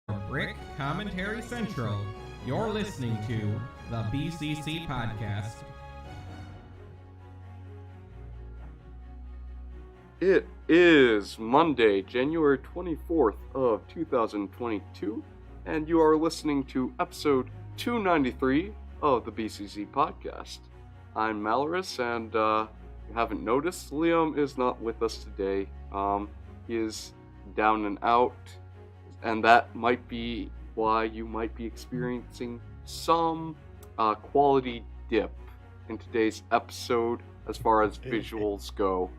Brick Commentary Central. You're listening to the BCC Podcast. It is Monday, January 24th of 2022, and you are listening to episode 293 of the BCC Podcast. I'm Malorus, and if you haven't noticed, Liam is not with us today. He is down and out, and that might be why you might be experiencing some quality dip in today's episode as far as visuals go.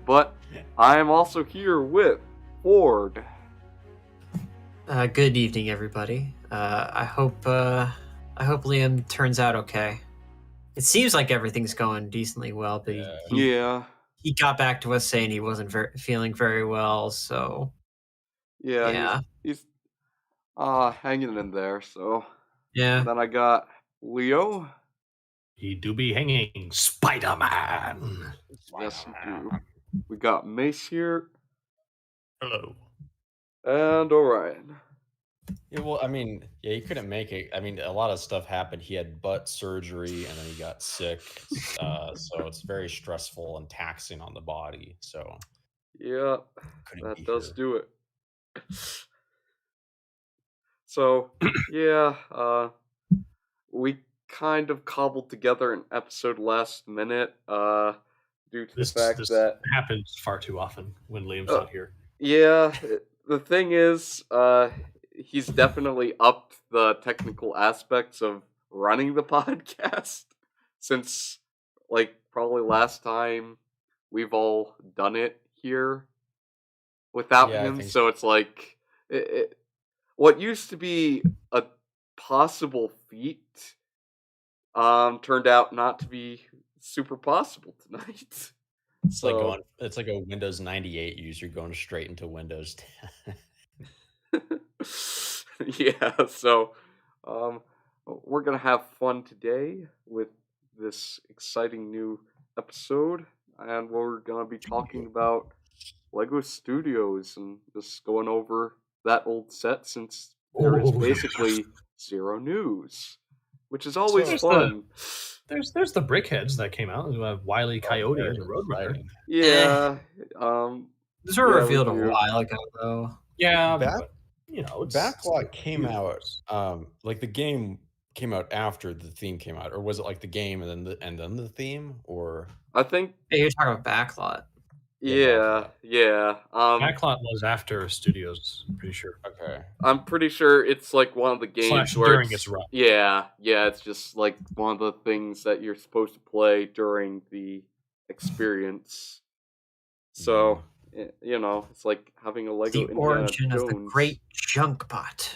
But I am also here with Ford. Good evening, everybody. I hope Liam turns out okay. It seems like everything's going decently well, but he got back to us saying he wasn't feeling very well. So yeah. He's hanging in there. So yeah. And then I got Leo. He do be hanging, Spider-Man. Yes, you do. We got Mace here. Hello. And Orion. Yeah, well, I mean, he couldn't make it. I mean, a lot of stuff happened. He had butt surgery, and then he got sick. So it's very stressful and taxing on the body. So yeah, that does do it. So yeah, we kind of cobbled together an episode last minute. Due to the fact that happens far too often when Liam's not here. Yeah, the thing is, he's definitely upped the technical aspects of running the podcast since, like, probably last time we've all done it here without him. So it's like, what used to be a possible feat turned out not to be super possible tonight. It's like a Windows 98 user going straight into Windows 10. Yeah, so we're gonna have fun today with this exciting new episode, and we're gonna be talking about Lego Studios and just going over that old set since there is basically zero news, which is always fun. There's the Brickheads that came out. Wile E. Coyote and the Roadrunner. Yeah. These were revealed a while ago, though. Yeah, Backlot came out. Like the game came out after the theme came out, or was it like the game and then the theme? Or I think you're talking about Backlot. Yeah. Backlot was after Studios, I'm pretty sure. Okay. I'm pretty sure it's like one of the games where during its run. Yeah, it's just like one of the things that you're supposed to play during the experience. So, it's like having a Lego The origin of the great Junkbot.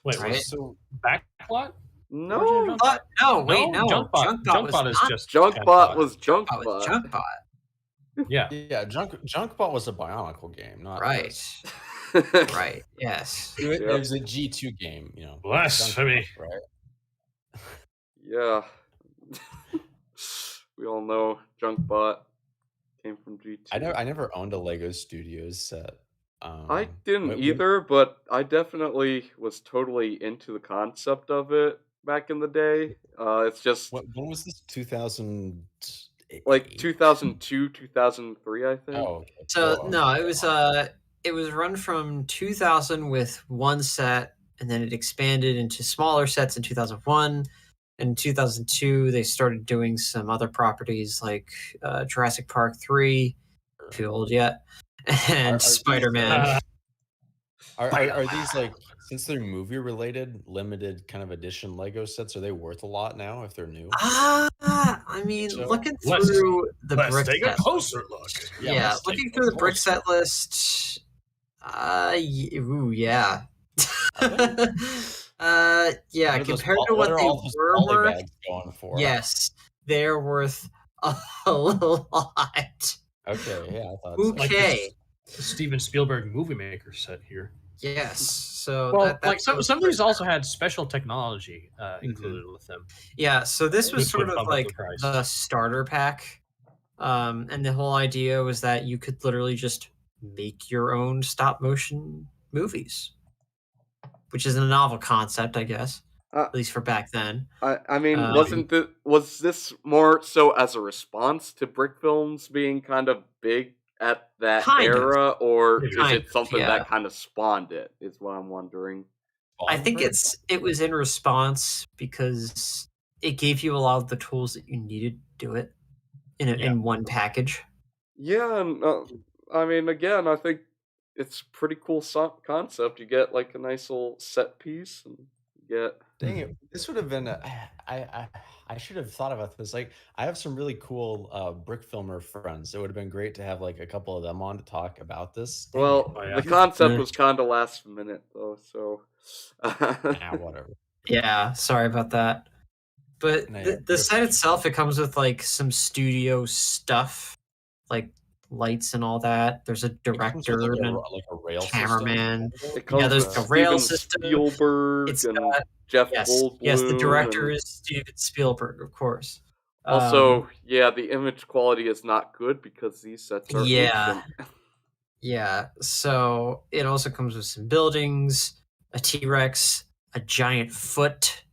Wait, right? So Backlot? No. Junkbot is just Junkbot was Junkbot. Yeah. Junkbot was a Bionicle game, not right. Right. Yes. It was a G2 game, Blasphemy. Right. Yeah. We all know Junkbot came from G2. I never owned a Lego Studios set. I didn't either, but I definitely was totally into the concept of it back in the day. It's just when was this? 2000. Like 2002, 2003, I think. Oh, okay. So it was run from 2000 with one set, and then it expanded into smaller sets in 2001. In 2002, they started doing some other properties like Jurassic Park 3, too old yet, and Spider-Man. Are these, like, since they're movie related, limited kind of edition Lego sets, are they worth a lot now if they're new? I mean, looking through the brick take a closer look. Yeah, looking through the brick set list. Yeah. Yeah, compared to what they were worth, going for. Yes, they're worth a lot. Okay, yeah, I thought so. Okay. Like the Steven Spielberg movie maker set here. Yes. So some of these also had special technology included with them. Yeah, so this was sort of like the starter pack. And the whole idea was that you could literally just make your own stop motion movies, which is a novel concept, I guess, at least for back then. I mean, was this more so as a response to brick films being kind of big at that era, or is it something that kind of spawned it? Is what I'm wondering. I think it was in response because it gave you a lot of the tools that you needed to do it in one package. Yeah, and I mean, again, I think it's a pretty cool concept. You get like a nice little set piece, and you get. Dang it! This would have been. I should have thought about this. Like, I have some really cool brick filmer friends. It would have been great to have like a couple of them on to talk about this. Dang Well, the concept was kind of last minute though, so. Whatever. Yeah, sorry about that. But the set itself, it comes with like some studio stuff, like lights and all that. There's a director and a rail cameraman. Yeah, there's a rail system. Spielberg and Jeff Goldblum. Yes, the director is Steven Spielberg, of course. Also, the image quality is not good because these sets are ancient. Yeah, so it also comes with some buildings, a T-Rex, a giant foot.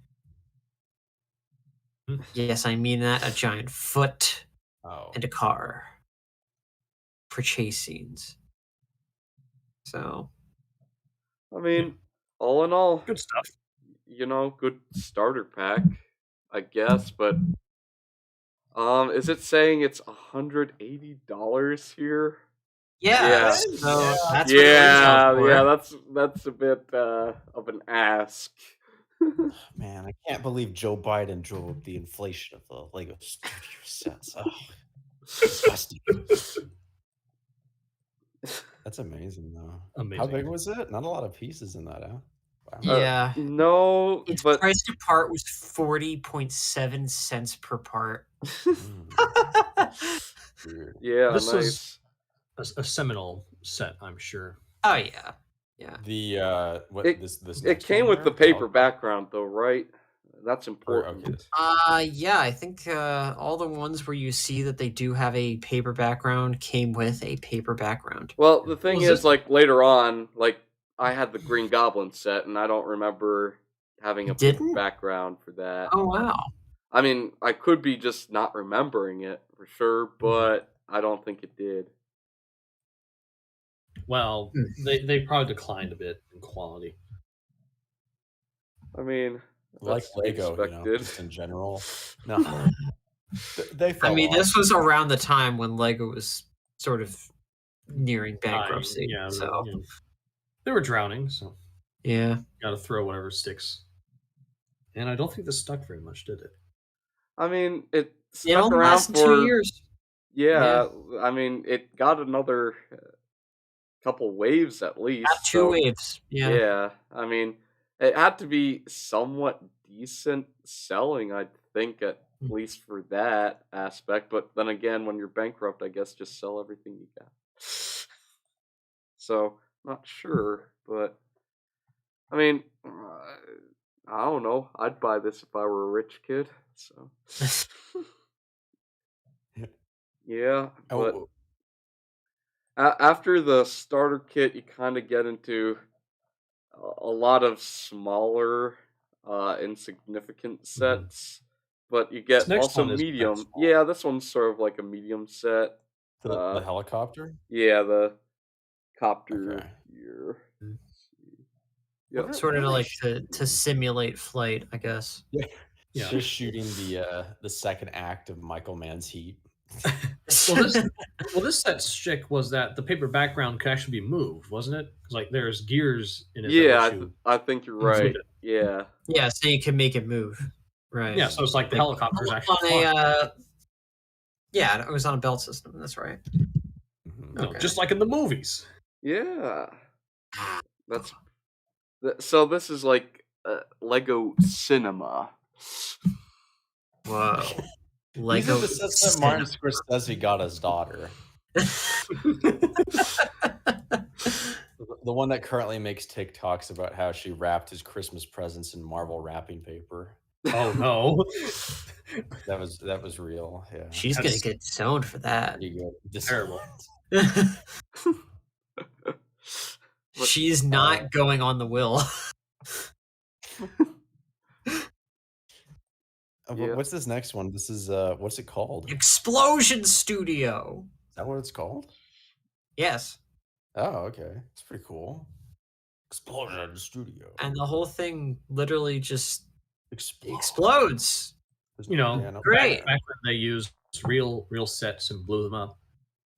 Yes, I mean that, a giant foot, and a car for chase scenes. So, I mean, all in all, good stuff. Good starter pack, I guess. But is it saying it's $180 here? Yeah. So that's that's a bit of an ask. Man, I can't believe Joe Biden drove up the inflation of the Lego Studio sets. Oh, disgusting. That's amazing, though. Amazing. How big was it? Not a lot of pieces in that, huh? Wow. Yeah. No, its price to part was 40.7 cents per part. Yeah, this nice. was a seminal set, I'm sure. Oh yeah. Yeah. The it came with the paper background though, right? That's important. Yeah, I think all the ones where you see that they do have a paper background came with a paper background. Well, the thing is, like later on, like I had the Green Goblin set, and I don't remember having a paper background for that. Oh wow! I mean, I could be just not remembering it for sure, but I don't think it did. Well, they probably declined a bit in quality. I mean, like Lego, just in general. No, they. I mean, this was around the time when Lego was sort of nearing bankruptcy. So they were drowning. So got to throw whatever sticks. And I don't think this stuck very much, did it? I mean, it stuck around for 2 years. Yeah, I mean, it got another couple waves at least. Got 2 waves. Yeah, I mean, it had to be somewhat decent selling, I think, at least for that aspect. But then again, when you're bankrupt, I guess just sell everything you got. So, not sure, but I mean, I don't know. I'd buy this if I were a rich kid. So, yeah, but after the starter kit, you kind of get into a lot of smaller, insignificant sets, but you get also medium. Yeah, this one's sort of like a medium set. The helicopter? Yeah, the copter here. Yep. Sort of like to simulate flight, I guess. Yeah. Just shooting the second act of Michael Mann's Heat. This set's shtick was that the paper background could actually be moved, wasn't it? Because like there's gears in it. Yeah, I think you're right. Yeah. Yeah, so you can make it move. Right. Yeah, so it's like the helicopter's actually yeah, it was on a belt system. That's right. No, just like in the movies. Yeah. So this is like Lego cinema. Whoa. These are the sets that Martin Scorsese got his daughter. The one that currently makes TikToks about how she wrapped his Christmas presents in Marvel wrapping paper. Oh no. That was real. Yeah. She's gonna get stoned for that. Terrible. She's not going on the will. What's this next one? This is what's it called? Explosion Studio. Is that what it's called? Yes. Oh, okay. It's pretty cool. Explosion Studio. And the whole thing literally just Explodes. explodes. You know, great. Back when they used real sets and blew them up.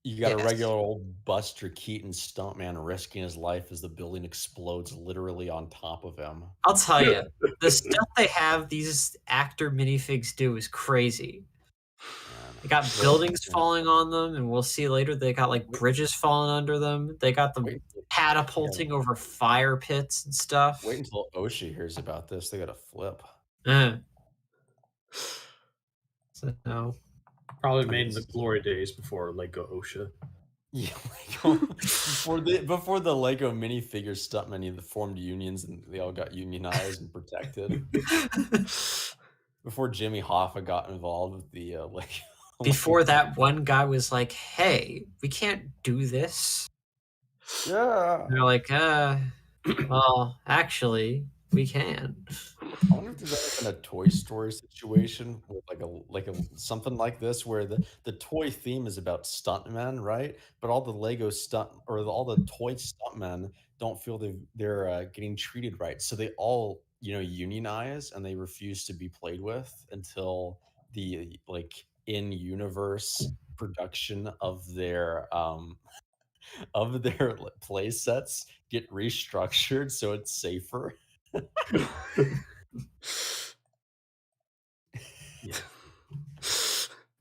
You got a regular old Buster Keaton stuntman risking his life as the building explodes literally on top of him. I'll tell you, the stuff they have these actor minifigs do is crazy. They got buildings falling on them, and we'll see later they got like bridges falling under them. They got them catapulting over fire pits and stuff. Wait until Oshie hears about this. They got a flip. So probably made in the glory days before Lego OSHA. Yeah, before the Lego minifigure stuntmen formed unions and they all got unionized and protected. Before Jimmy Hoffa got involved with the Lego. Before that one guy was like, "Hey, we can't do this." Yeah. And they're like, well, actually, we can. I wonder if there's ever been a Toy Story situation with like a something like this where the toy theme is about stuntmen, right? But all the Lego all the toy stuntmen don't feel they're getting treated right, so they all unionize and they refuse to be played with until the in-universe production of their play sets get restructured so it's safer. Yeah.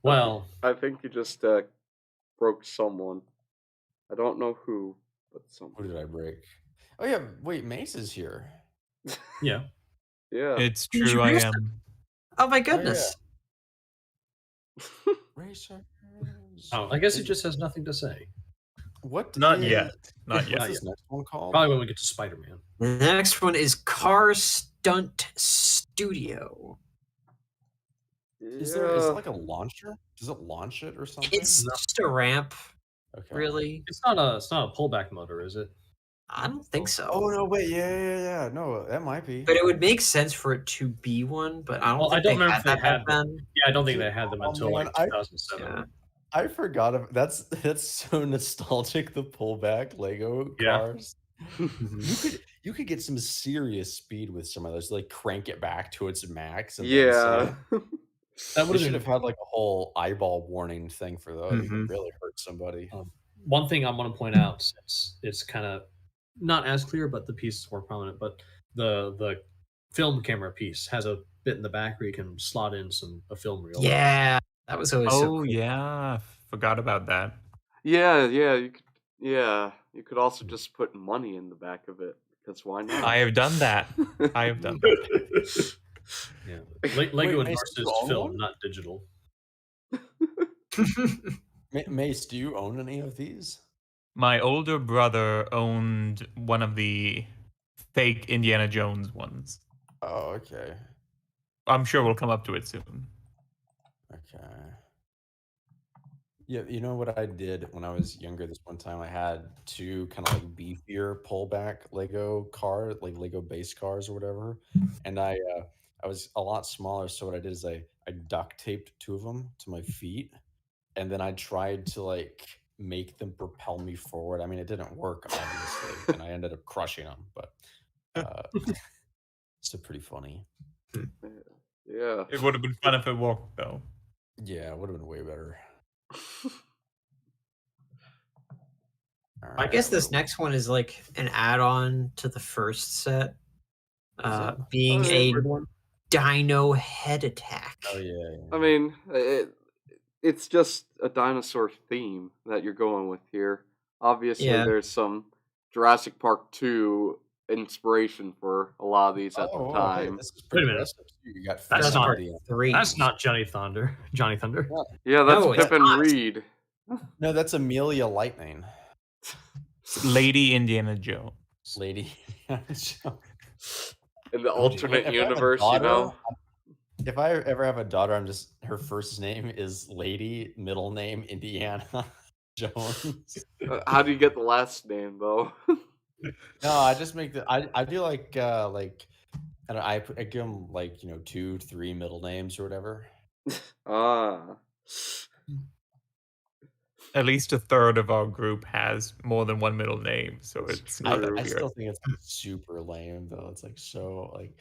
Well, I think you just broke someone. I don't know who, but someone. Who did I break? Oh yeah, wait, Mace is here. Yeah. Yeah. It's true, I am. Oh my goodness. Racers. Oh, I guess he just has nothing to say. Not yet. What's this next one called? Probably when we get to Spider-Man. The next one is Car Stunt Studio. Is it like a launcher? Does it launch it or something? It's just a ramp. Okay. Really? It's not a pullback motor, is it? I don't think so. Oh no, wait, yeah. No, that might be. But it would make sense for it to be one, but I don't think they remember had if they that back had then. Yeah, I don't think they had them until man, 2007. Yeah. I forgot of that's so nostalgic. The pullback Lego cars. You could get some serious speed with some of those. Like crank it back to its max. And Yeah. That would have had like a whole eyeball warning thing for those. You could really hurt somebody. One thing I want to point out, since it's kind of not as clear, but the piece is more prominent. But the film camera piece has a bit in the back where you can slot in a film reel. Yeah, that was always so cool. Yeah, forgot about that. Yeah. You could also just put money in the back of it because why not? I have done that. Yeah, Lego endorses film, not digital. Mace, do you own any of these? My older brother owned one of the fake Indiana Jones ones. Oh, okay. I'm sure we'll come up to it soon. Okay. Yeah, you know what I did when I was younger this one time? I had two kind of like beefier pullback Lego cars, like Lego base cars or whatever. And I was a lot smaller, so what I did is I duct taped two of them to my feet, and then I tried to like make them propel me forward. I mean, it didn't work, obviously, and I ended up crushing them, but it's pretty funny. Yeah. It would have been fun if it worked, though. Yeah, it would have been way better. I guess this next one is like an add-on to the first set, being a dino head attack. Oh yeah. I mean, it's just a dinosaur theme that you're going with here. Obviously, there's some Jurassic Park 2 inspiration for a lot of these at the time. This is Wait a minute. You got That's not 3. That's not Johnny Thunder. Yeah, that's No, it's Pippin not. Reed. No, that's Amelia Lightning. Lady Indiana Jones. Lady. In the alternate universe, you know? If I ever have a daughter, her first name is Lady, middle name Indiana Jones. How do you get the last name, though? No, I just make the. I do like I don't. I give them like 2, 3 middle names or whatever. Ah. At least a third of our group has more than one middle name, so That's it's not that true. I weird. still think it's super lame though. It's like so like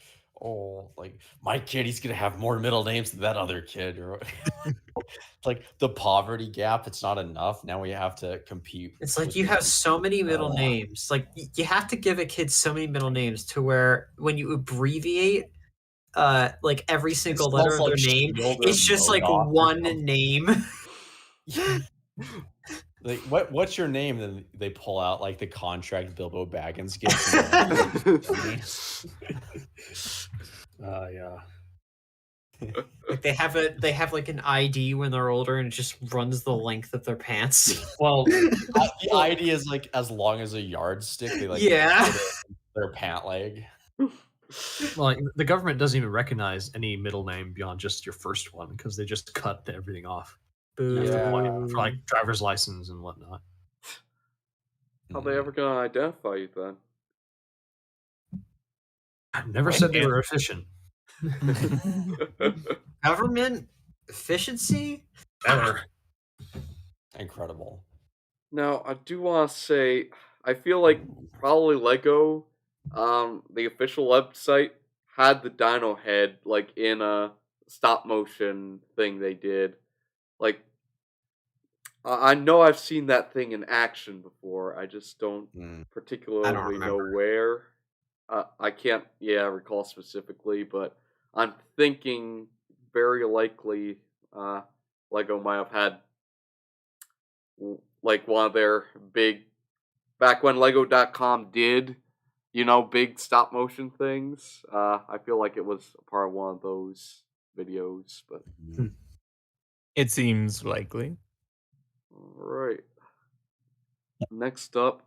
like my kid, he's gonna have more middle names than that other kid, or it's like the poverty gap. It's not enough. Now we have to compete. It's like with you these have people. so many middle names. Like you have to give a kid so many middle names to where when you abbreviate like every single letter of smells their like name, Shield or it's just like Modoc or one something. name. Like what's your name? Then they pull out like the contract Bilbo Baggins gets. Yeah. Like they have like an ID when they're older and it just runs the length of their pants. Well, The idea is like as long as a yardstick. They like Yeah. put it in their pant leg. like the government doesn't even recognize any middle name beyond just your first one because they just cut everything off. Yeah. For like driver's license and whatnot. How they ever gonna identify you then? I never said they were efficient. Government efficiency? Ever. Incredible. Now, I do want to say, I feel like probably Lego, the official website, had the dino head, like, in a stop motion thing they did. Like, I know I've seen that thing in action before, I just don't particularly know remember. where. I can't, recall specifically, but I'm thinking very likely Lego might have had like one of their big, back when Lego.com did, big stop motion things. I feel like it was a part of one of those videos, but It seems likely. all right. Next up,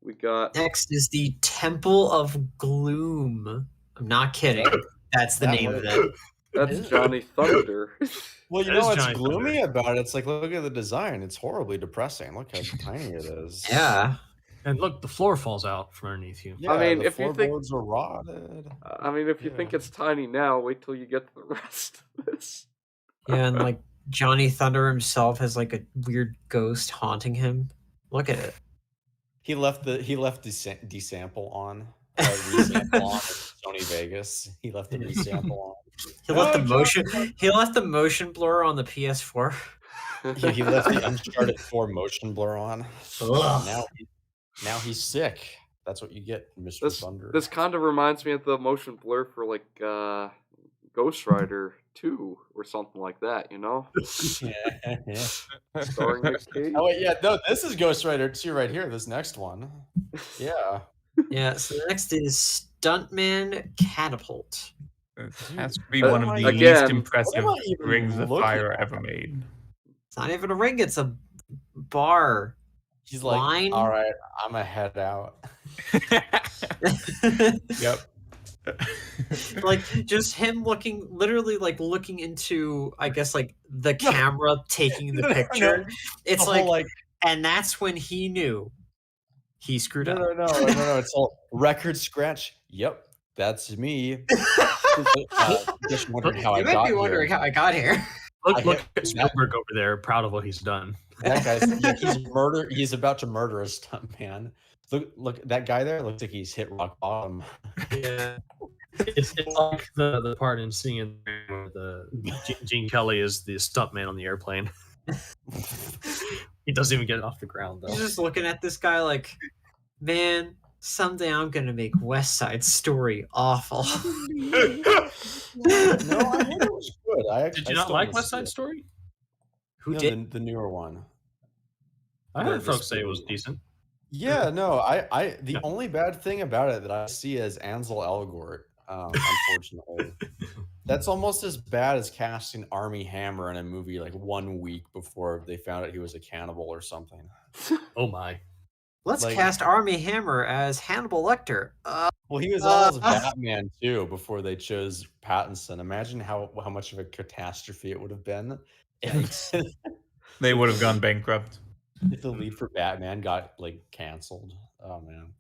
we got Next is the Temple of Gloom. I'm not kidding. That's the name of it. that's Johnny Thunder. Well, you It know is what's Giant gloomy about it? It's like, look at the design. It's horribly depressing. Look how tiny it is. Yeah. And look, the floor falls out from underneath you. Yeah, I mean, the if you think- floorboards are rotted. I mean, if you think Yeah. it's tiny now, wait till you get to the rest of this. Yeah, and like Johnny Thunder himself has like a weird ghost haunting him. Look at it. He left desample on. Resample on Sony Vegas. He left the resample on. He left the motion blur on the PS4. Yeah, he left the Uncharted 4 motion blur on. Ugh. Now he's sick. That's what you get, Mr. Thunder. This kind of reminds me of the motion blur for like Ghost Rider 2 or something like that, Starring Nick Cage. Oh wait, yeah, no, this is Ghost Rider 2 right here. This next one. Yeah. Yeah, so the next is Stuntman Catapult. It has to be one of the again, least impressive what am I even rings of looking fire at? ever made. It's not even a ring, it's a bar. He's like, Line? all right, I'm gonna head out. Yep. Like just him literally looking into, I guess, like the camera taking the No, no, picture. It's The like, whole, and that's when he knew he screwed up. no. It's all record scratch. Yep, that's me. Just wondering how You I might got be wondering here. how I got here. Look at Spielberg over there, proud of what he's done. That guy's he's about to murder a stuntman. Look, that guy there looks like he's hit rock bottom. Yeah. It's like the part in Singing where Gene Kelly is the stuntman on the airplane. He doesn't even get off the ground though. He's just looking at this guy like, man, someday I'm gonna make West Side Story awful. No, I heard it was good. Did you not like West Side Story? Who did? the newer one? I heard The folks say it was Spielberg one. decent. Yeah, no, the only bad thing about it that I see is Ansel Elgort. Unfortunately, that's almost as bad as casting Armie Hammer in a movie like 1 week before they found out he was a cannibal or something. Oh my. Let's Like- cast Armie Hammer as Hannibal Lecter. Well, he was almost Batman too before they chose Pattinson. Imagine how much of a catastrophe it would have been if They would have gone bankrupt. the lead for Batman got like canceled. Oh man.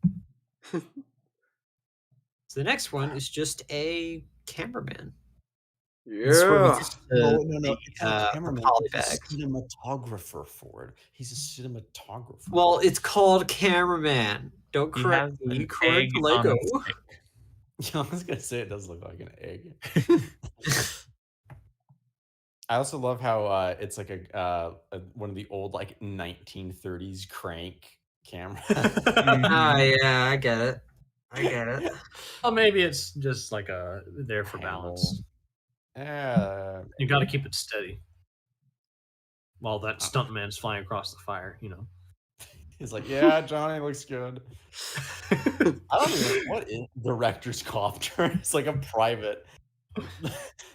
So the next one is just a cameraman. Yeah. No. It's It's not a a cameraman. poly He's a bag. cinematographer for it. He's a cinematographer. Well, it's called cameraman. Don't He correct has me. an Correct egg Lego. on a stick. Yeah, I was gonna say it does look like an egg. I also love how it's like one of the old like 1930s crank camera. Ah, yeah, I get it. I get it. Well, maybe it's just like there for Handle. balance. Yeah, You got to keep it steady while that stuntman's flying across the fire. he's like, yeah, Johnny looks good. I don't even what is director's copter. It's like a private.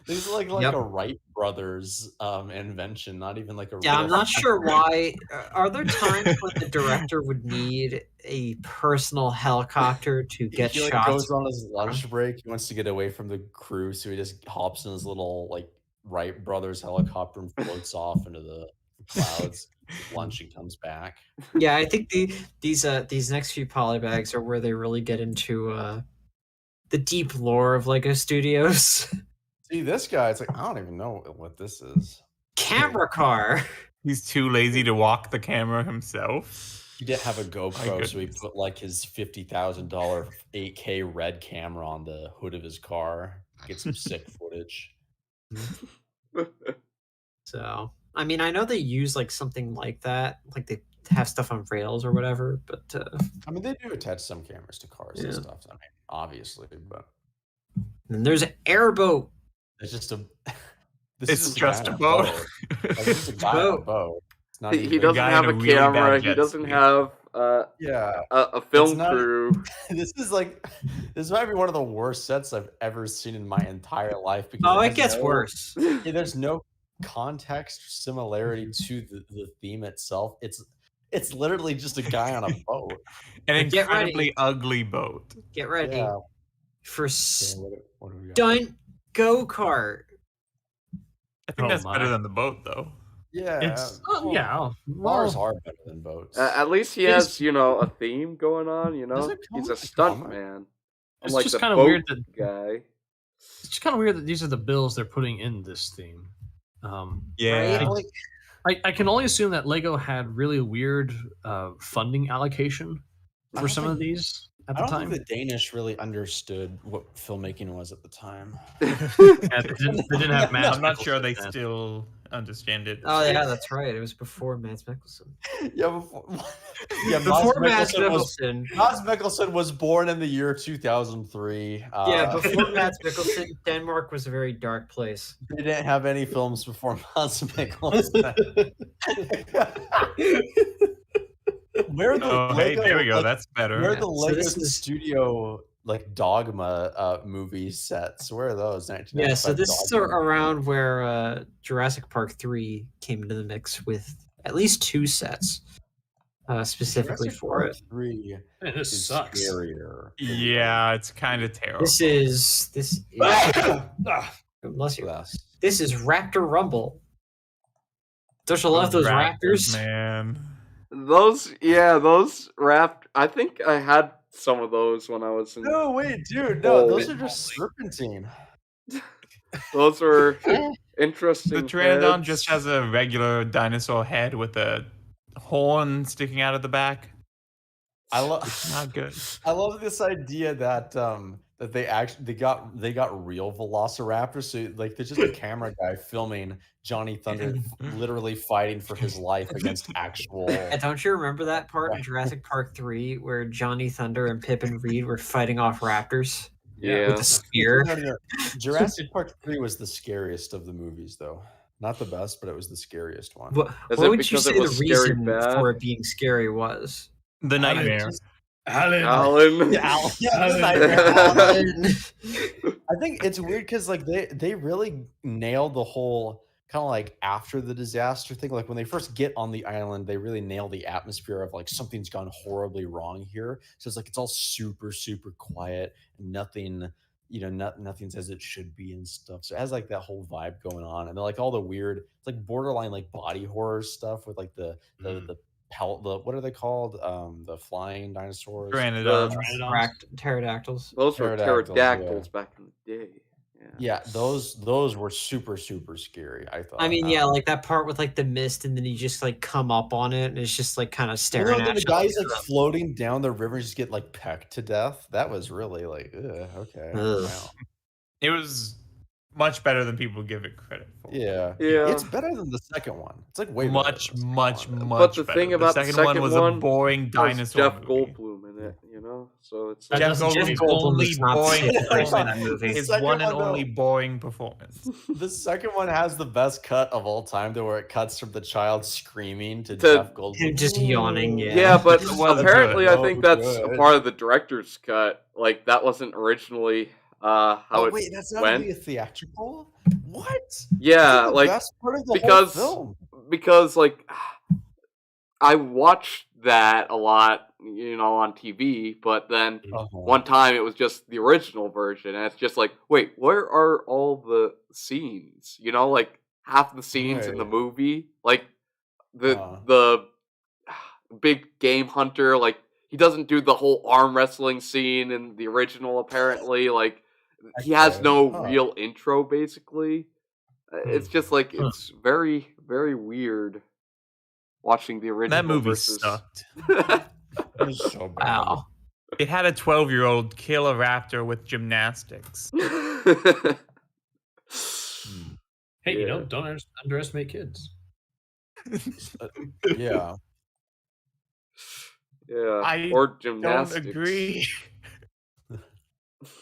This is like Yep. a Wright brothers invention, not even like a Yeah, real. I'm not sure why. Are there times when the director would need a personal helicopter to get He like shots? goes on his lunch break. He wants to get away from the crew, so he just hops in his little like Wright brothers helicopter and floats off into the clouds. Lunch and comes back. Yeah, I think these next few polybags are where they really get into the deep lore of Lego Studios. See, this guy, it's like, I don't even know what this is. Camera car. He's too lazy to walk the camera himself. He didn't have a My GoPro, so he goodness. put like his $50,000 8K red camera on the hood of his car. Get some sick footage. So, I mean, I know they use like something like that, like they have stuff on rails or whatever, but I mean, they do attach some cameras to cars and Yeah. stuff. I mean, obviously, but then there's an airboat. it's just a. It's a just guy a on boat. Like, this is a guy on a boat. It's not He even. doesn't guy in have a a really camera. bad He jet doesn't ski. have Yeah, a film not- crew. this is like this might be one of the worst sets I've ever seen in my entire life. Because Oh, it has gets no- worse. Yeah, there's no context or similarity to the theme itself. It's literally just a guy on a boat. An But get ready. incredibly ugly boat. Get ready Yeah. for Okay, what do we got? stunt go-kart. I think Oh that's better my. than the boat, though. Yeah, It's Bars well, are better than boats. At least he It's- has, a theme going on. Does it come He's a with a stunt comic? man. It's Unlike just the kinda boat weird that- guy. it's just kind of weird that these are the bills they're putting in this theme. Yeah. Right? I can only assume that Lego had really weird funding allocation I for don't some of think- these at I the don't time. think the Danish really understood what filmmaking was at the time. Yeah, they didn't have Mads I'm not sure they Mikkelsen then. still understand it. Oh yeah, that's right. It was before Mads Mikkelsen. Yeah, before Before Mads Mikkelsen. Mads Mikkelsen was born in the year 2003. Yeah, before Mads Mikkelsen, Denmark was a very dark place. They didn't have any films before Mads Mikkelsen. Where the Oh, hey, Lego, there we go. like, That's better. where are the So Lego this is- Studio like Dogma movie sets? Where are those? Yeah, so 1995 this is Dogma. around where Jurassic Park 3 came into the mix with at least 2 sets specifically Jurassic for Park it. 3 Man, this is sucks. scarier. Yeah, it's kind of terrible. This is Ah, bless you. Less. This is Raptor Rumble. Don't you love those raptors? man. those I think I had some of those when I was in. No, wait, dude. No, Oh, those are just serpentine. Those were interesting. The Pteranodon heads. just has a regular dinosaur head with a horn sticking out of the back. I love. It's not good. I love this idea that that they got real velociraptors. So like there's just a camera guy filming Johnny Thunder literally fighting for his life against actual. And don't you remember that part in Jurassic Park 3 where Johnny Thunder and Pip and Reed were fighting off raptors Yeah. with a spear? No. Jurassic Park 3 was the scariest of the movies, though. Not the best, but it was the scariest one. What, Is what it would you because it say the was scary reason bad? for it being scary was? The nightmare. Alan. Alan. Alan. I think it's weird because like they really nailed the whole kind of like after the disaster thing. Like when they first get on the island, they really nail the atmosphere of like something's gone horribly wrong here. So it's like it's all super super quiet and nothing, nothing's as it should be and stuff. So it has like that whole vibe going on, and then like all the weird, it's like borderline like body horror stuff with like the what are they called? The flying dinosaurs. Pteranodons. Pterodactyls. Those were Pterodactyls, pterodactyls back in the day. Yeah, those were super scary, I thought. I mean, yeah, like that part with like the mist, and then you just like come up on it, and it's just like kind of staring Well, no, at the you. guys like floating down the river and just get like pecked to death. That was really like, okay. Ugh. Wow. It was much better than people give it credit for. Yeah, Yeah. it's better than the second one. It's like way better much, than the second much, one. much But the better. thing about the second one second was one a boring has dinosaur Jeff movie. Goldblum in it, you know? So it's like, Jeff doesn't Goldblum's change. only was not boring the voice in that performance. movie. His Second one and one, only though. boring performance. The second one has the best cut of all time, though, where it cuts from the child screaming to To- Jeff Goldblum. Him just yawning, yeah, but It was apparently good. I think So that's a good. part of the director's cut. Like, that wasn't originally how it wait, that's not went. really a theatrical? What? Yeah, That's the like, best part of the because whole film. because like I watched that a lot, you know, on TV, but then one time it was just the original version, and it's just like, wait, where are all the scenes? You know, like half the scenes in the Right. movie, like the big game hunter, like he doesn't do the whole arm wrestling scene in the original. Apparently, like he has Okay. no Huh. real intro. Basically, it's just like it's very very weird watching the original. That movie versus... sucked. It was so bad. Wow. It had a 12-year-old kill a raptor with gymnastics. Hey, you Yeah. know, don't underestimate kids. Yeah. Yeah, I or Don't gymnastics. agree.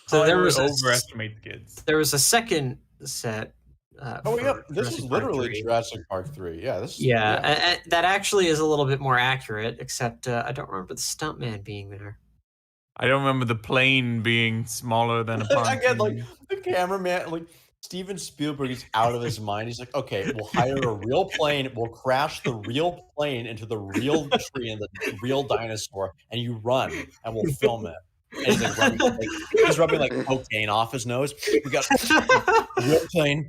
So there I was a, overestimate the kids. there was a second set. Oh, yeah. for This is Jurassic Park literally 3. Jurassic Park 3. Yeah. This is, Yeah, that actually is a little bit more accurate, except I don't remember the stuntman being there. I don't remember the plane being smaller than a pontoon. Again, like the cameraman, like Steven Spielberg is out of his mind. He's like, okay, we'll hire a real plane. We'll crash the real plane into the real tree and the real dinosaur, and you run, and we'll film it. And he's like rubbing like cocaine off his nose. We got a real plane.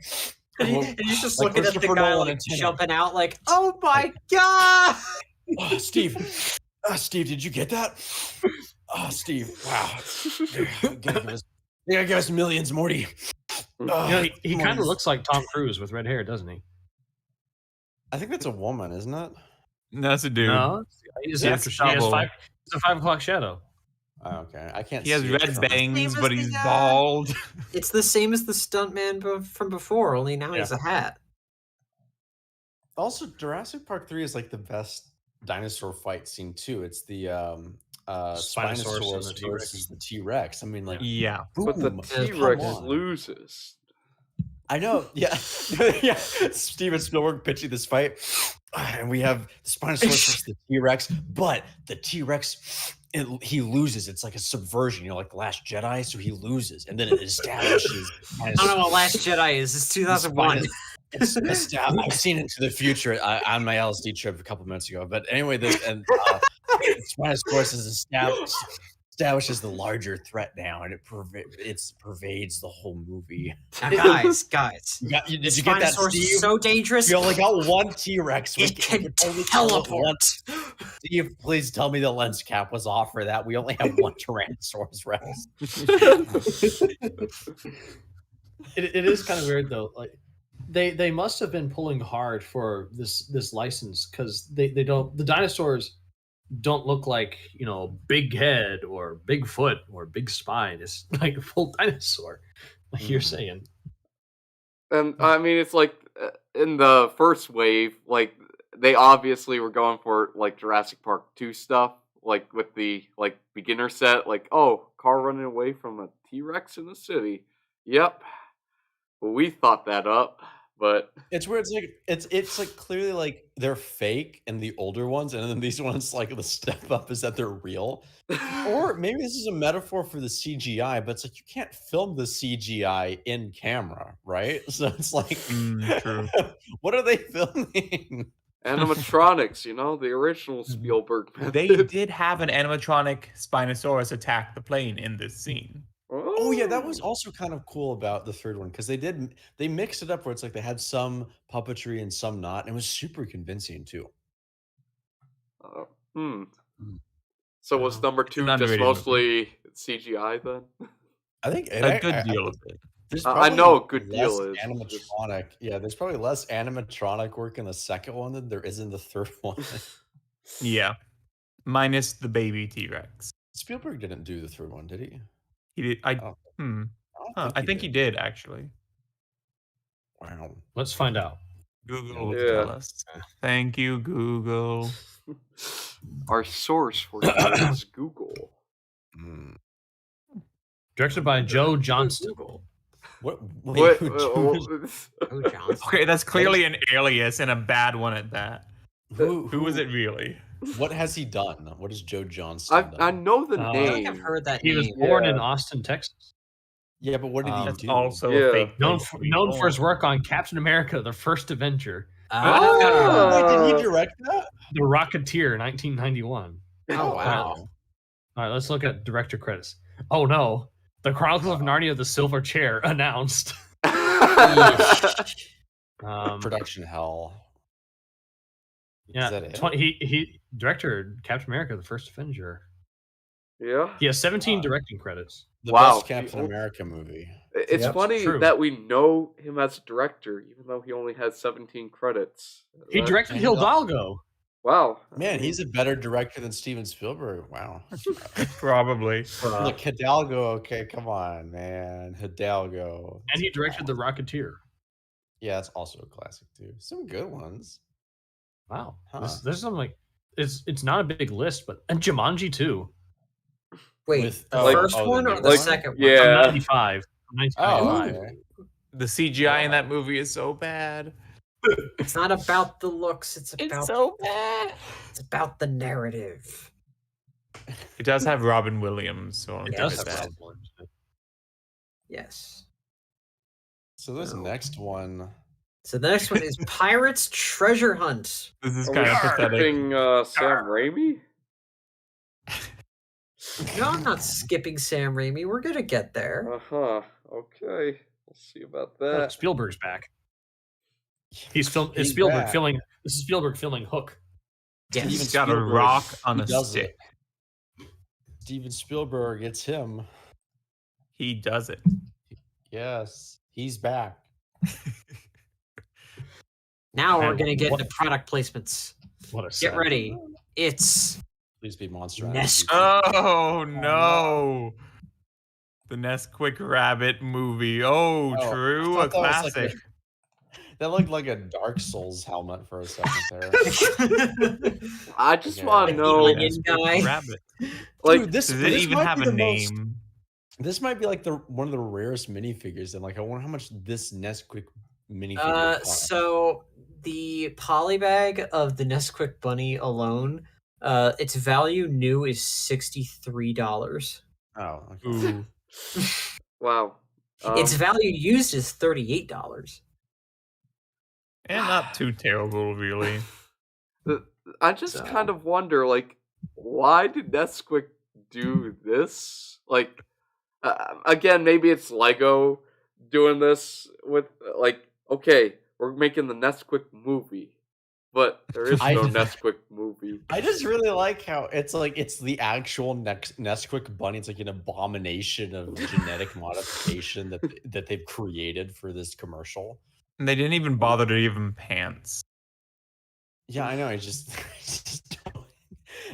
And he's just Like looking at the Christopher guy Nolan like and Tenet. jumping out, like, "Oh my god!" Oh, Steve, did you get that? Oh, Steve, wow. You gotta give us millions, Morty. You know, he kind of Morty. looks like Tom Cruise with red hair, doesn't he? I think that's a woman, isn't it? No, that's a dude. No, he's He has after she has double. five. It's a 5 o'clock shadow. Oh, okay, I can't. He has see red it from- bangs, Same but as he's the, bald. It's the same as the stuntman from before, only now he's a hat. Also, Jurassic Park 3 is like the best dinosaur fight scene too. It's the Spinosaurus and Spinosaurus the T-Rex. versus the T-Rex. I mean, like, Yeah. But the boom. T-Rex Come on. loses. I know. Yeah, yeah. Steven Spielberg pitching this fight, and we have the Spinosaurus versus the T-Rex, but the T-Rex. He loses. It's like a subversion, you know, like the Last Jedi. So he loses, and then it establishes. I don't know what Last Jedi is. It's 2001. I've seen Into the Future on my LSD trip a couple minutes ago. But anyway, Spinosaurus is establishes the larger threat now, and it pervades the whole movie. Now, guys, Did you get that, Spinosaurus Steve? is so dangerous. We only got one T-Rex. It can teleport. Steve, please tell me the lens cap was off for that. We only have one Tyrannosaurus Rex. It is kind of weird though. Like they must have been pulling hard for this license because the dinosaurs don't look like, you know, big head or big foot or big spine. It's like a full dinosaur, like you're saying. And I mean, it's like in the first wave, like they obviously were going for like Jurassic Park 2 stuff, like with the like beginner set, like, oh, car running away from a T-Rex in the city. Yep. Well, we thought that up, but It's where it's like clearly like they're fake in the older ones, and then these ones, like, the step up is that they're real. Or maybe this is a metaphor for the CGI, but it's like you can't film the CGI in camera, right? So it's like, True. what are they filming? animatronics, you know, the original Spielberg method. They did have an animatronic Spinosaurus attack the plane in this scene. Oh yeah, that was also kind of cool about the third one because they mixed it up where it's like they had some puppetry and some not, and it was super convincing too. Hmm. So was number It's 2 an just underrated movie. mostly CGI then? I think A good deal of it. There's I probably know a good less deal is just- animatronic. Yeah, there's probably less animatronic work in the second one than there is in the third one. Yeah. Minus the baby T-Rex. Spielberg didn't do the third one, did he? He did. I don't I think he did actually. Wow. Let's find out. Google will Yeah. tell us. Thank you, Google. Our source for you is Google. Mm. Directed by Joe Johnston. Google. What? What? Oh, Johnson. Okay, that's clearly an alias and a bad one at that. who Who was it really? What has he done? What has Joe Johnston done? I know the I I feel name. like I've heard that He was name. born in Yeah. Austin, Texas. Yeah, but what did he That's do? also Yeah. a fake. Known thing. for his work on Captain America: The First Avenger, Oh, Wait, did Uh, he direct that? The Rocketeer, 1991. oh wow. All right, let's look at director credits. Oh no, The Chronicles of Narnia: The Silver Chair announced. Production hell. Yeah, Is that it? he director Captain America: The First Avenger. Yeah. He has 17 directing credits. The Wow. best Captain America movie. It's Yep, funny true. that we know him as a director, even though he only has 17 credits. He That- directed and Hidalgo. Wow. Man, he's a better director than Steven Spielberg. Wow. Probably. Look, Hidalgo. Okay, come on, man. Hidalgo. And he directed The Rocketeer. Yeah, that's also a classic too. Some good ones. Wow. Huh. There's some like it's not a big list, but and Jumanji too. Wait, With- the oh, first oh, the one new or the one? second one? Yeah. From 95. From 1995. Oh, okay. The CGI in that movie is so bad. It's not about the looks. It's about so bad. it's about the narrative. It does have Robin Williams, so I'll It give does it have that. Rob Williams. Yes. So this No. next one. So the next one is Pirates Treasure Hunt. This is Are kind we of pathetic. skipping Sam Raimi? No, I'm not skipping Sam Raimi. We're gonna get there. Uh-huh. Okay. We'll see about Oh, that. Spielberg's back. It's He's Spielberg back. filming. This is Spielberg filming Hook. Yes. He's got a Spielberg, rock on he a does stick. it. Steven Spielberg, it's him. He does it. Yes, he's back. Now we're And gonna get what- into product placements. What a Get set. ready. It's Please be Monster Nest- Energy. Oh no! The Nesquik Rabbit movie. Oh, Oh, true. I A thought that was like classic. That looked like a Dark Souls helmet for a second there. I just Yeah. want to The know, onion guy. Rabbit. like, Dude, this Does it this even might have be a the most- name? This might be like one of the rarest minifigures, and like I wonder how much this Nesquik minifigure costs. So the polybag of the Nesquik bunny alone, its value new is $63. Oh, okay. Ooh. wow. Its value used is $38. And not too terrible, really. I just So- kind of wonder, like, why did Nesquik do this? Like, again, maybe it's Lego doing this with, like, okay, we're making the Nesquik movie, but there is I- no Nesquik movie. I just really like how it's like it's the actual Nesquik bunny. It's like an abomination of genetic modification that they've created for this commercial. And they didn't even bother to give him pants. Yeah, I know. It's just,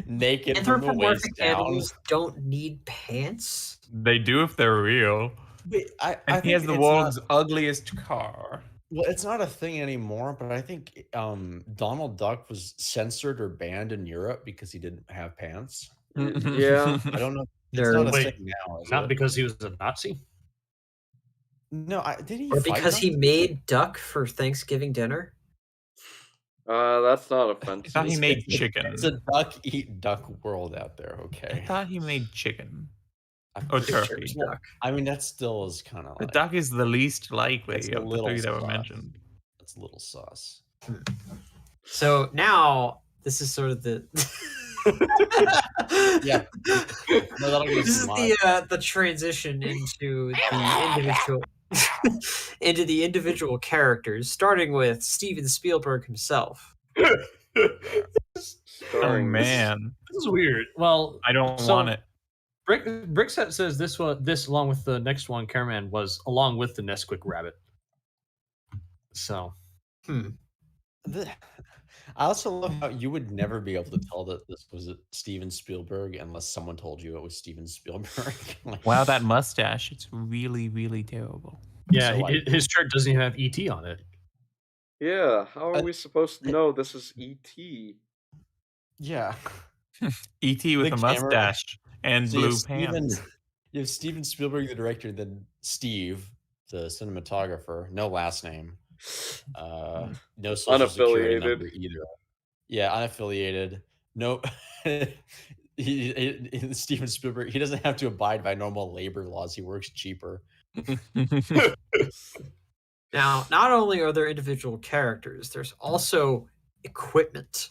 naked from the waist Anthropomorphic down. animals don't need pants. They do if they're real. Wait, I And he has think the it's world's not- ugliest car. Well, it's not a thing anymore, but I think Donald Duck was censored or banned in Europe because he didn't have pants. Yeah. I don't know. It's They're- not a Wait, thing now, is Not it? because he was a Nazi. No, did he? Or fight because he them? made duck for Thanksgiving dinner. That's not I offensive. thought he made chicken. It's a duck eat duck world out there. I Okay. thought he made chicken. I- Or Picture turkey. duck. I mean, that still is kind of The like duck is the least likely It's a of the little three that were soft. mentioned. it's a little sus. So now this is sort of the Yeah. No, that'll get this us is mine. the transition into the individual into the individual characters, starting with Steven Spielberg himself. Oh Starring man, This is weird. Well, I don't so want it. Brickset says this along with the next one, Caraman, was along with the Nesquik rabbit. So I also love how you would never be able to tell that this was Steven Spielberg unless someone told you it was Steven Spielberg. Like, Wow, that mustache. It's really, really terrible. yeah, So, like- his shirt doesn't even have ET on it. Yeah, how are we supposed to know this is E.T.? yeah. E.T. with The a camera- mustache and So you blue have pants. You have Steven Spielberg, the director, then Steve, the cinematographer, no last name, no social security number Unaffiliated. either. Yeah, unaffiliated. No, Steven Spielberg. He doesn't have to abide by normal labor laws. He works cheaper. Now, not only are there individual characters, there's also equipment.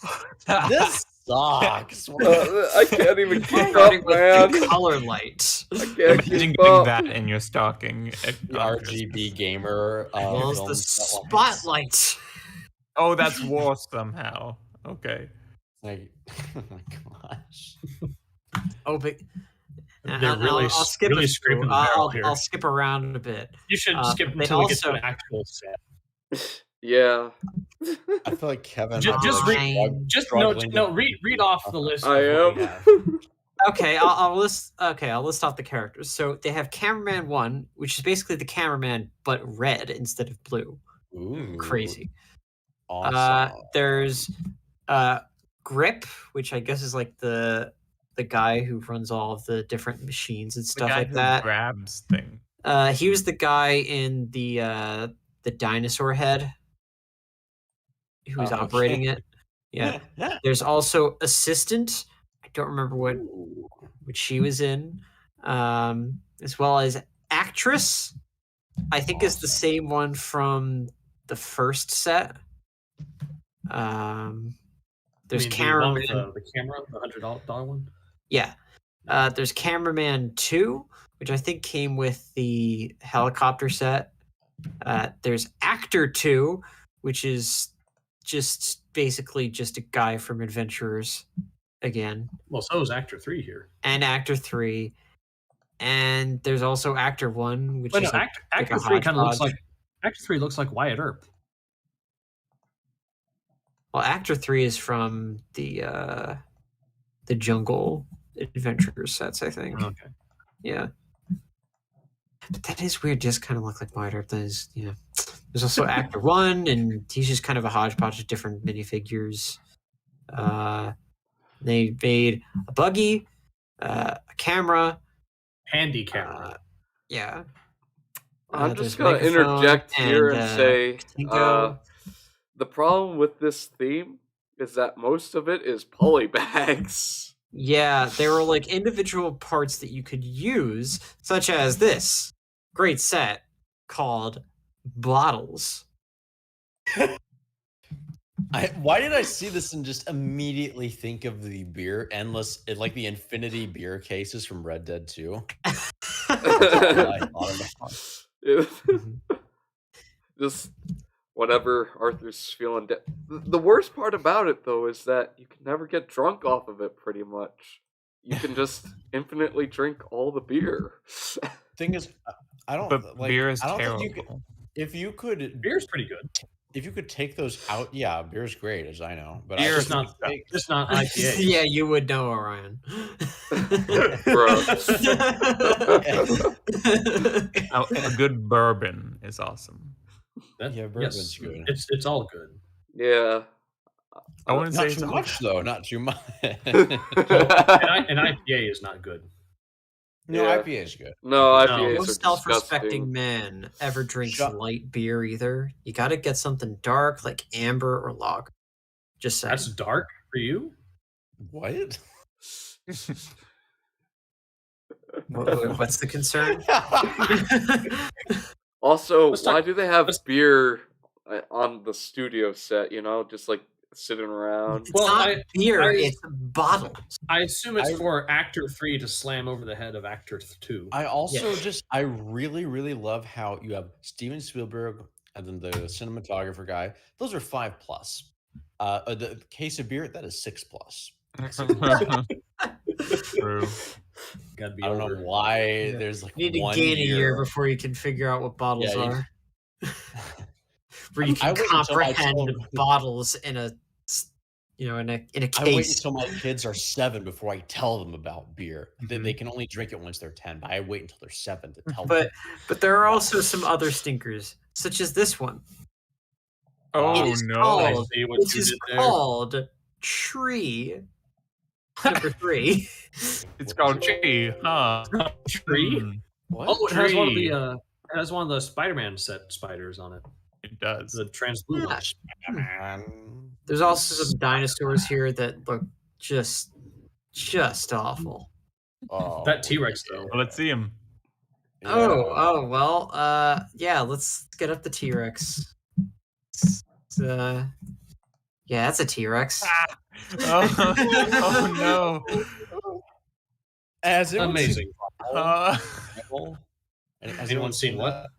This sucks. I can't even keep up, Starting with man. the color light. I can't Imagine keep getting up. that in your stocking. The RGB gamer. Well, it's the spotlight. Oh, that's worse somehow. Okay. Like, oh my gosh. Oh, but They're really, I'll skip really a scraping few. the barrel here. I'll skip around a bit. You should skip they until we get to also- an actual set. Yeah. I feel like Kevin. Just might be, read- like, Just struggling to- read off the list. I of what we am. have. Okay, I'll list. Okay, I'll list off the characters. So they have Cameraman 1, which is basically the cameraman but red instead of blue. Ooh, Crazy. Awesome. There's Grip, which I guess is like the guy who runs all of the different machines and The stuff guy like who that. grabs thing. He was the guy in the dinosaur head who was Oh, okay. operating it. Yeah. There's also Assistant. I don't remember what Ooh. which she was in, as well as Actress. I think is the Awesome. same one from the first set. There's I mean, the one Cameraman. with the camera, the $100 one. Yeah. There's Cameraman 2, which I think came with the helicopter set. There's Actor 2, which is just basically just a guy from Adventurers again. Well, so is Actor 3 here. And Actor 3. And there's also Actor 1, which But no, is like, Actor a 3 kind of looks hodgepodge. like Actor 3 looks like Wyatt Earp. Well, Actor 3 is from the Jungle Adventures sets, I think. Okay. Yeah. But that is weird. Just kind of look like Wyatt Earp. That is, yeah. There's also Actor 1, and he's just kind of a hodgepodge of different minifigures. They made a buggy, a camera. Handy camera. Yeah. I'm There's just going to microphone interject here and say Tinko. the problem with this theme is that most of it is polybags. Yeah, there were like individual parts that you could use, such as this great set called Bottles. Why did I see this and just immediately think of the like the infinity beer cases from Red Dead 2? That's all I thought about. Just whatever Arthur's feeling. The worst part about it, though, is that you can never get drunk off of it, pretty much. You can just infinitely drink all the beer. Thing is, I don't. But like, beer is I don't terrible. think you could, if you could, Beer's pretty good. if you could take those out, yeah, beer's great, as I know. But Beer I is just not- take, Just not IPA. Yeah, you would know, Orion. Bro. A good bourbon is awesome. Yeah, bourbon's good. It's all good. Yeah. I wouldn't say not it's too all much though. Not too much. An IPA is not good. No, Yeah. IPA is good. No, No. IPAs No are self-respecting disgusting. man ever drinks Shut- light beer either. You got to get something dark like amber or lager. Just saying. That's dark for you. What? What's the concern? Also, Let's why talk- do they have let's- beer on the studio set, just like sitting around? It's Well, not I- beer, I- it's bottles. I assume it's I- for Actor 3 to slam over the head of Actor 2. I also Yeah. I really, really love how you have Steven Spielberg and then the cinematographer guy. Those are 5+. The case of beer, that is 6+. True. Gotta be I don't know older. why Yeah. there's like You need to 1 gain a year year. before you can figure out what bottles Yeah, are. Where you I can wait until my comprehend children- bottles in a in a I wait case. until my kids are 7 before I tell them about beer. Mhm. They can only drink it once they're 10, but I wait until they're 7 to tell them. But there are also some other stinkers, such as this one. Oh It is no! called, I see what which you is did there. called Tree number 3. It's called Chi, huh? Tree? Hmm, What? Oh, it has one of Tree. the it has one of the Spider-Man set spiders on it. It does. The trans blue Yeah. one. Man. There's also some dinosaurs here that look just awful. Oh, That T-Rex though. Well, let's see him. yeah. Oh well, yeah, let's get up the T-Rex. Yeah, that's a T-Rex. Oh no! Has anyone seen Amazing. Primal? Has Anyone seen what? that?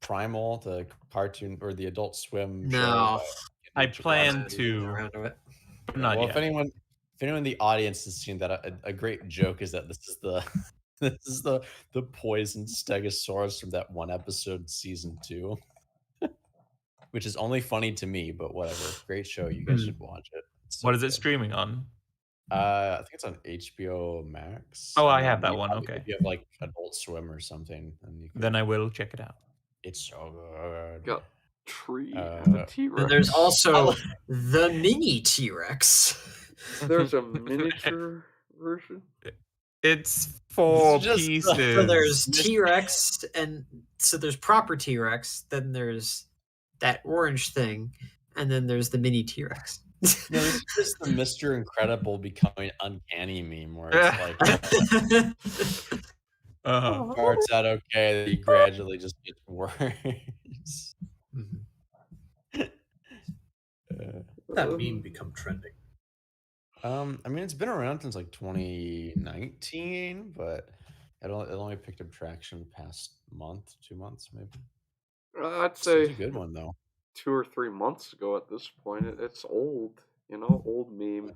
Primal, the cartoon or the Adult Swim No. show? I plan Get to, around to it. but not Well, yet. if anyone in the audience has seen that, a great joke is that this is the this is the poison stegosaurus from that one episode, season 2, which is only funny to me, but whatever. Great show. You guys should watch it. It's so What is it good. streaming on? I think it's on HBO Max. Oh, I and have then that one, if okay. you have like Adult Swim or something, then you can, Then I will check it out. it's so good. Got Tree Uh, and the T-Rex. And there's also the mini T-Rex. There's a miniature version. It's 4 It's just- pieces. So there's T-Rex, and so there's proper T-Rex, then there's that orange thing, and then there's the mini T-Rex. No, this is just the Mr. Incredible becoming uncanny meme where it's like starts out okay, then he gradually just gets worse. That meme become trending. I mean, it's been around since like 2019, but it only picked up traction the past month, 2 months, maybe. I'd It's say a good one though. 2 or 3 months ago at this point. It's old, old meme.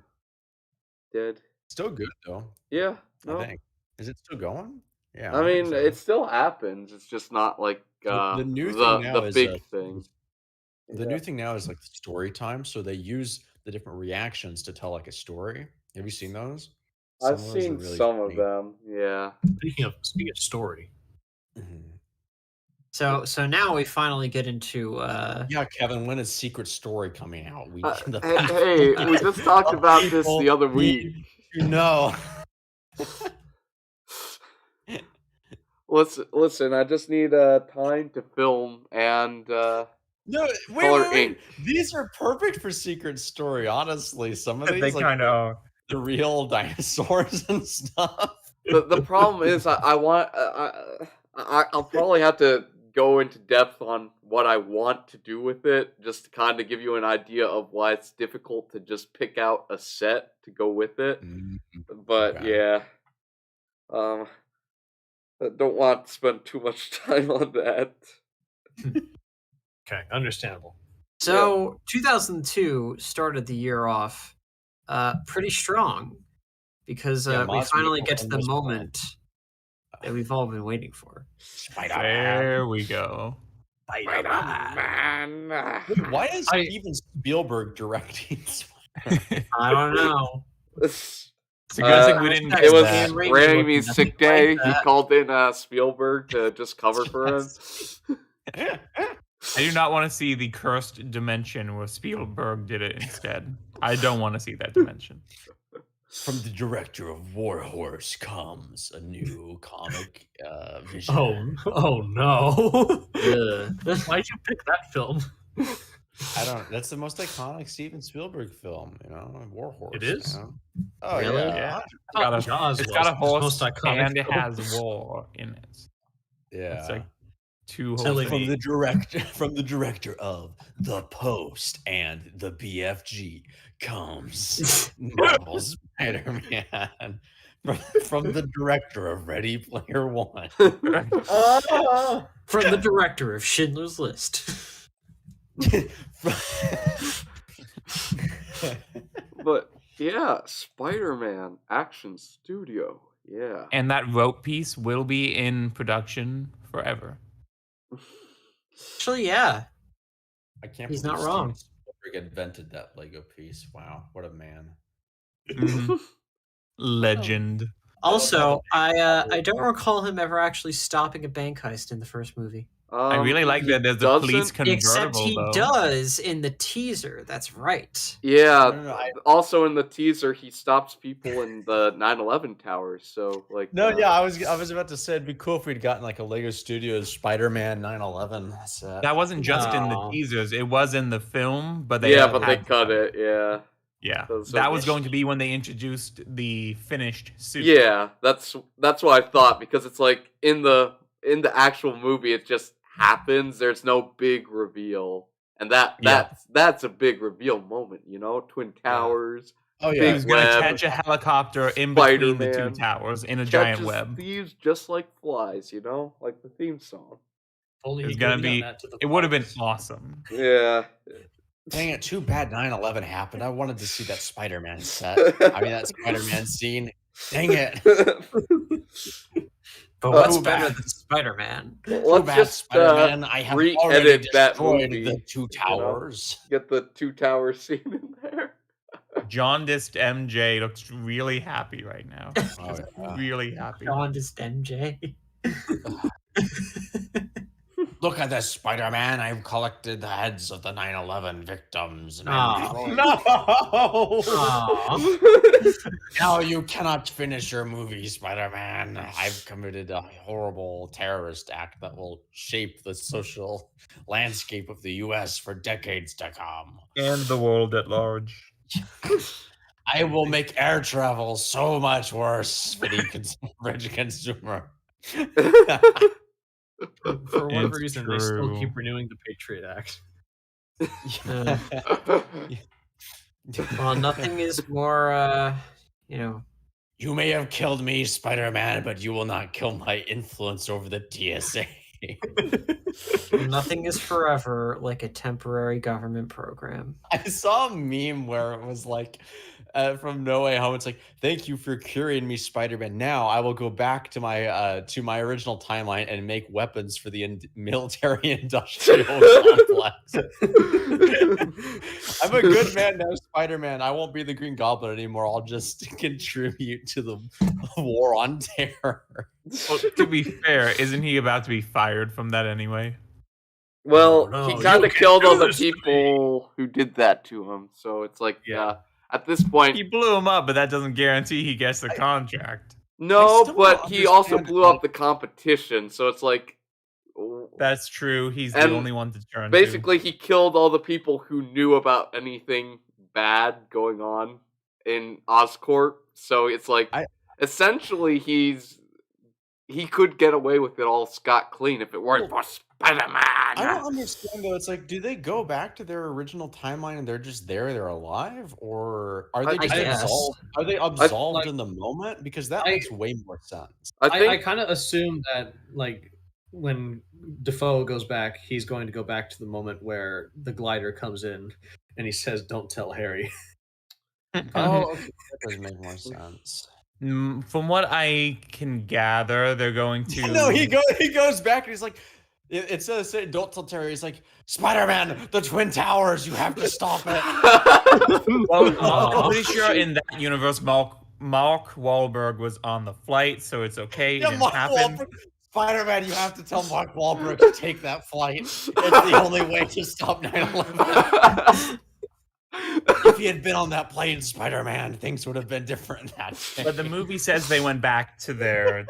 Dead. Still good though. Yeah, I no. think. Is it still going? Yeah. I think mean, so. it still happens. It's just not like The new thing now the is big thing. the new thing now is like story time, so they use the different reactions to tell like a story. Have you seen those? I've Some of those are seen really some of funny. them. Yeah. Speaking of story, Mhm. So now we finally get into Yeah, Kevin, when is Secret Story coming out? We Hey, we just talked about this the other week. You know. Listen. I just need time to film and No, color ink. These are perfect for Secret Story, honestly. Some of these, They like kind of are. the real dinosaurs and stuff. The problem is I'll probably have to go into depth on what I want to do with it, just to kind of give you an idea of why it's difficult to just pick out a set to go with it. But Okay. yeah, I don't want to spend too much time on that. okay, understandable. So 2002 started the year off pretty strong because Yeah, we Moss finally Michael get to the was fun. moment that we've all been waiting for. There we go. Man. Wait, why is Steven Spielberg directing? I don't know. It's a good thing we Uh, didn't it get It was that. Range Raimi's looking, sick nothing day. like He that. called in Spielberg to just cover for him. I do not want to see the cursed dimension where Spielberg did it instead. I don't want to see that dimension. From the director of Warhorse comes a new comic vision. Oh no! Ugh. Why'd you pick that film? I don't. That's the most iconic Steven Spielberg film. Warhorse. It is? Oh Really? yeah. Yeah. Jaws It's got a was horse most iconic and it film. has war in it. Yeah. It's like two Silly horses. From the director of The Post and the BFG comes Marvel Spider-Man. From the director of Ready Player One. From the director of Schindler's List. But yeah, Spider-Man Action Studio. Yeah. And that rope piece will be in production forever. Actually, yeah. I can't He's believe not wrong. Steven Spielberg invented that Lego piece. Wow, what a man. Mhm. Legend. Also, I don't recall him ever actually stopping a bank heist in the first movie. I really like he that there's a police doesn't- Except convertible, he though. does in the teaser. That's right. Yeah. No, I- Also in the teaser, he stops people in the 9/11 towers. So like. No, yeah, I was about to say it'd be cool if we'd gotten like a Lego Studios Spider-Man 9/11 set. That wasn't just in the No. teasers; it was in the film. But they Yeah, but they had to cut it. Yeah. Yeah, So that was this- going to be when they introduced the finished suit. Yeah, that's what I thought, because it's like in the actual movie it just happens. There's no big reveal, and that's a big reveal moment. Twin Towers. Oh He Big was going to web. catch a helicopter in between the two Spider-Man. towers in a giant Catches web. thieves just like flies. Like the theme song. Only It's he gonna could have be. done that to the It would have been Fox. awesome. Yeah. Dang it, too bad 9/11 happened. I wanted to see that Spider-Man set. I mean, that Spider-Man scene. Dang it. But what's Too better bad. than Spider-Man? Too Let's bad, just Spider-Man. I have already re-edit that destroyed movie. the two towers. Get the two towers scene in there. Jaundiced MJ looks really happy right now. Oh, yeah. Really happy. Jaundiced MJ. Look at this, Spider-Man. I've collected the heads of the 9/11 victims. And Aw. no! Aw. Now you cannot finish your movie, Spider-Man. I've committed a horrible terrorist act that will shape the social landscape of the U.S. for decades to come. And the world at large. I will make air travel so much worse for the average consumer. For one It's reason, they still true. keep renewing the Patriot Act. Well, nothing is more, You may have killed me, Spider-Man, but you will not kill my influence over the TSA. nothing is forever like a temporary government program. I saw a meme where it was like, from No Way Home, it's like, "Thank you for curing me, Spider-Man. Now I will go back to my original timeline and make weapons for the military-industrial complex." I'm a good man now, Spider-Man. I won't be the Green Goblin anymore. I'll just contribute to the war on terror. Well, to be fair, isn't he about to be fired from that anyway? Well, Oh, no, he you kind of can't killed do all the this to me. people who did that to him. So it's like, Yeah. at this point, He blew him up, but that doesn't guarantee he gets the contract. no, still but don't he also understand, blew up the competition. So it's like, That's true. He's the And only one to turn basically he killed all the people who knew about anything bad going on in Oscorp. So it's like, essentially he could get away with it all scot clean if it weren't for Spider-Man. I don't understand though. It's like, do they go back to their original timeline and they're just there, they're alive, or are they I just guess. absolved? Are they absolved like- in the moment? Because that I- makes way more sense. I I think kind of assume that, like, when Defoe goes back, he's going to go back to the moment where the glider comes in and he says, "Don't tell Harry." to. Oh, okay. That does make more sense. From what I can gather, they're going to. No, he goes back and he's like, it says, "Don't tell Terry." He's like, "Spider-Man, the Twin Towers, you have to stop it." Well, I'm pretty sure in that universe, Mark Wahlberg was on the flight, so it's okay. It Yeah, didn't Mark happen. Wahlberg. Spider-Man, you have to tell Mark Wahlberg to take that flight. It's the only way to stop 9/11. If he had been on that plane, Spider-Man, things would have been different that day. But the movie says they went back to their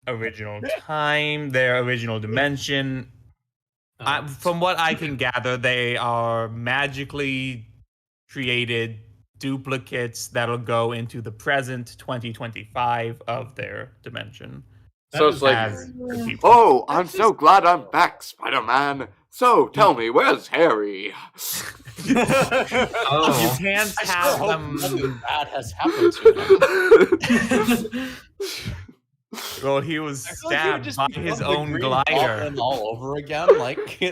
original time, their original dimension. From what I can gather, they are magically created duplicates that'll go into the present 2025 of their dimension. So it's like, As the people. oh, I'm so glad I'm back, Spider-Man. So tell me, where's Harry? You Oh. can't I still have hope them. nothing bad has happened to him. Well, he was I feel like he would stabbed just by become his the own Green glider. Goblin all over again. Like,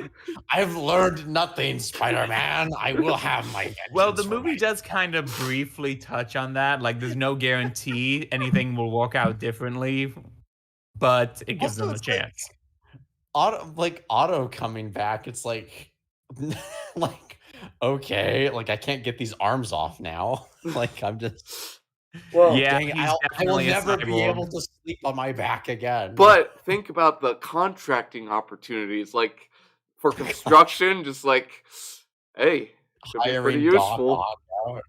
I've learned nothing, Spider-Man. I will have my vengeance. Well, the for movie my-" does kind of briefly touch on that. Like, there's no guarantee anything will work out differently, but it gives Also, them a it's like- chance. Otto coming back. It's like, like, okay, like I can't get these arms off now. Like I'm just. Well, Yeah, Dang, he's I will definitely a never be cyborg. able to sleep on my back again. but think about the contracting opportunities, like for construction. Just like, hey, could be pretty hiring Doc useful. Ock out.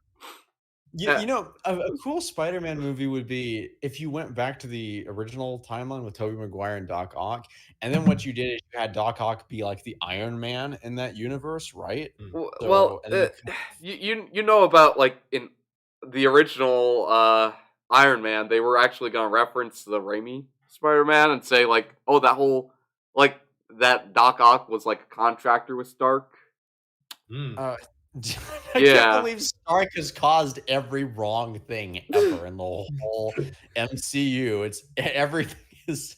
You know, a cool Spider-Man movie would be if you went back to the original timeline with Tobey Maguire and Doc Ock, and then what you did is you had Doc Ock be like the Iron Man in that universe, right? Well, and then you know about like in the original Iron Man, they were actually going to reference the Raimi Spider-Man and say like, oh, that whole like that Doc Ock was like a contractor with Stark. I Yeah. can't believe Stark has caused every wrong thing ever in the whole MCU. It's everything is.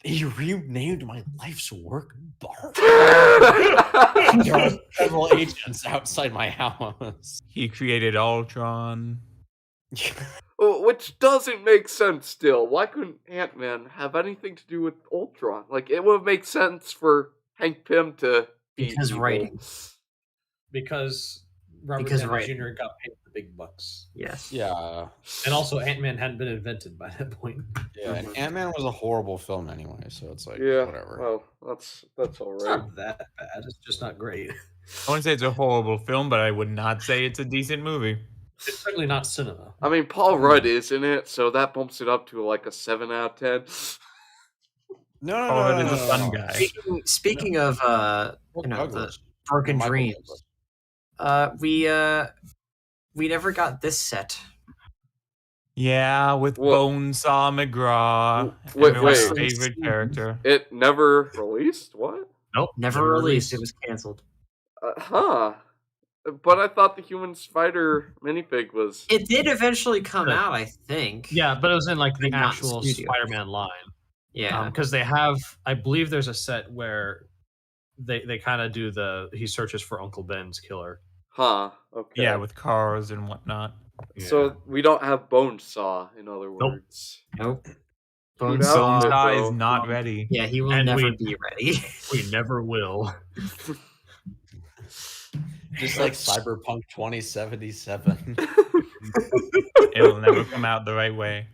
He renamed my life's work bar. There are several agents outside my house. He created Ultron. Which doesn't make sense still. Why couldn't Ant-Man have anything to do with Ultron? Like, it would make sense for Hank Pym to be Because evil. writing. Because Robert Because Downey right. Jr. got paid the big bucks. Yes. Yeah, And also, Ant-Man hadn't been invented by that point. yeah. And Ant-Man was a horrible film anyway, so it's like Yeah, whatever. well, that's all It's right. not that bad. It's just not great. I wouldn't say it's a horrible film, but I would not say it's a decent movie. It's certainly not cinema. I mean, Paul Rudd is in it, so that bumps it up to like a 7 out of 10. No, Paul Rudd is a fun guy. Speaking of you know, the broken Michael dreams, Douglas. we never got this set. Yeah, with What? Bonesaw McGraw, Wait, everyone's wait. favorite character. It never released? What? Nope. Never released. It was canceled. Huh. But I thought the Human Spider minifig was... It did eventually come Yeah. out, I think. Yeah, but it was in like the Not in actual studio. Spider-Man line. Yeah. Because they have, I believe there's a set where they kind of do he searches for Uncle Ben's killer. Huh. Okay. Yeah, with cars and whatnot. So we don't have Bonesaw, in other words. Nope. Good Bonesaw. outfit, Bonesaw though. is not ready. Yeah, he will And never we- be ready. We never will. Just like Cyberpunk 2077. It'll never come out the right way.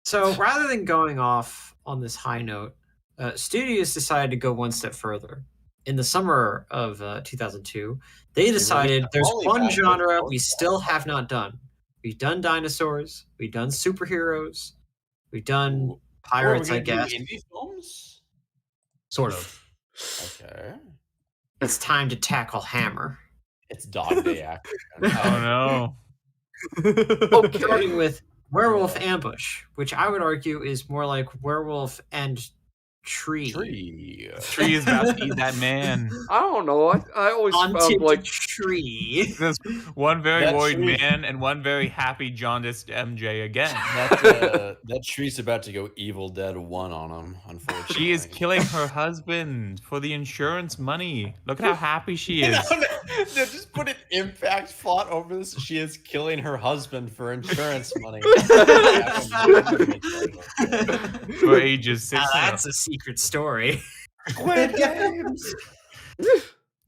So rather than going off on this high note, studios decided to go one step further. In the summer of 2002, they decided there's Ollie one back with genre both we still have not done. We've done dinosaurs, we've done superheroes, we've done pirates, I guess. Indie films? Sort of. Okay. It's time to tackle Hammer. It's Dog Day action. Oh no. Okay. Starting with Werewolf Ambush, which I would argue is more like Werewolf and Tree. Tree is about to eat that man. I don't know. I always Onto found like... Tree. There's one very That worried tree- man and one very happy jaundiced MJ again. That tree's about to go Evil Dead 1 on him, unfortunately. She is killing her husband for the insurance money. Look at how happy she is. No, just put an impact font over this. She is killing her husband for insurance money. For ages 6. Now that's a secret story. Quit games.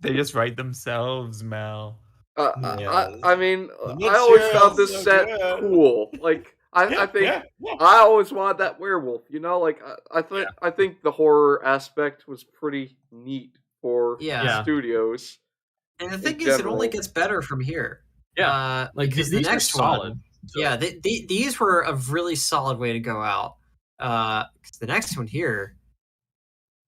They just write themselves, Mel. I mean, The I always material's found this so set good. cool. Like, I think yeah. I always wanted that werewolf. You know, like I think the horror aspect was pretty neat for Yeah. studios. And the thing In is, it only general. gets better from here. Yeah. Like because these the are next solid. one, yeah, these were a really solid way to go out. Because the next one here,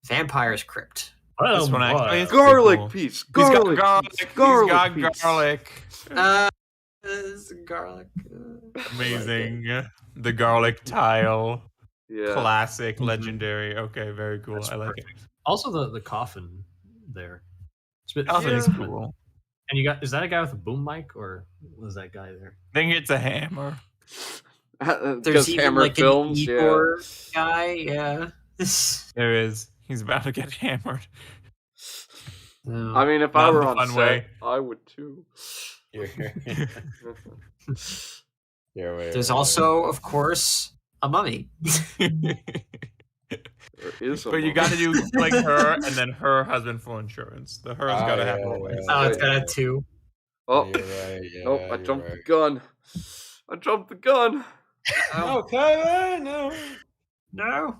Vampire's Crypt. Oh, This one actually is Garlic cool. piece, He's got garlic garlic. piece, He's garlic got piece. garlic. This garlic. Amazing. The garlic tile. Yeah. Classic, legendary. Okay, very cool. That's I like it. Also, the coffin there. It's a bit Coffin is yeah. cool. And is that a guy with a boom mic or was that guy there? I think it's a hammer. There's Because even Hammer like Films, an yeah. Igor guy, yeah. There is. He's about to get hammered. No. I mean, if Not I in were the on fun set, way. I would too. There's also, of course, a mummy. There is a But you mummy. got to do like her and then her husband for insurance. The her's got to have always. Oh, it's got a 2. Oh, You're right. Yeah, nope! I you're jumped the right. gun. I jumped the gun. Oh, Okay, no. no.